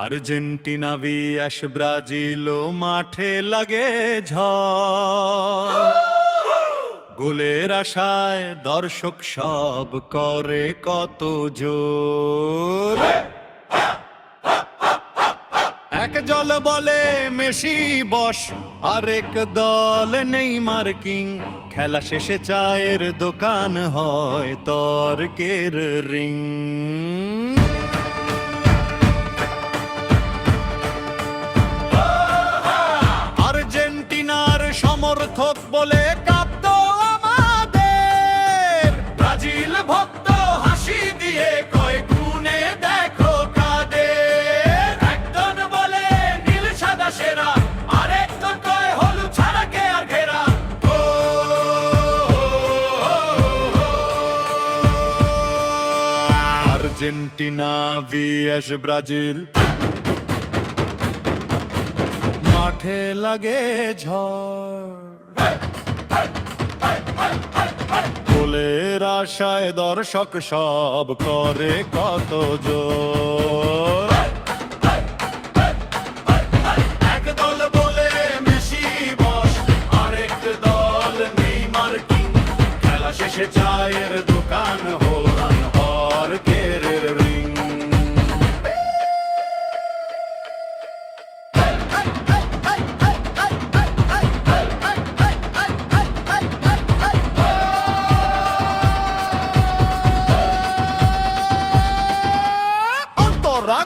Argentina VS Brazil মাঠে লাগে ঝড়, গোলের আশায় দর্শক সব করে কত জোর। এক দল বলে মেসি বস, আরেক দল নেইমার কিং। খেলা শেষে চায়ের দোকান হয় তর্কের রিং। আর্জেন্টিনার সমর্থক বলে কাঁপত আমাদের, ব্রাজিল ভক্ত হাসি দিয়ে কয় গুনে দেখো কাদের। একজন বলে নীল সাদা সেরা, আরেকজন কয় হলুদ ছাড়া কে আর ঘেরা। আর্জেন্টিনা ভিএস ব্রাজিল, মাঠে লাগে ঝড়, গোলের আশায় দর্শক সব করে কত জোর। এক দল বলে মেসি বস, আরেক দল নেইমার কিং। খেলা শেষে চায়ের দোকান হোরান হরকের রিং।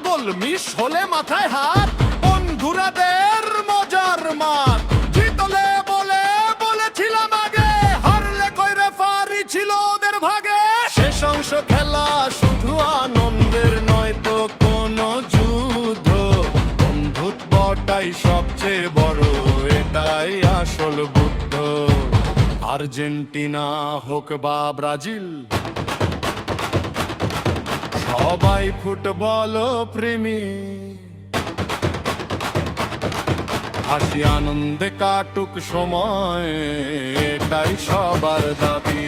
গোল মিস হলে মাথায় হাত, বন্ধুরাদের মজার মাত। জিতলে বলে বলেছিলাম আগে, হারলে কই রেফারি ছিল ওদের ভাগে। শেষ অংশ খেলা শুধু আনন্দের নয় তো কোনো যুদ্ধ, বন্ধুত্বটাই সবচেয়ে বড়, এটাই আসল বুদ্ধ। আর্জেন্টিনা হোক বা ব্রাজিল, সবাই ফুটবল প্রেমী। হাসি আনন্দে কাটুক সময়, এটাই সবার দাবি।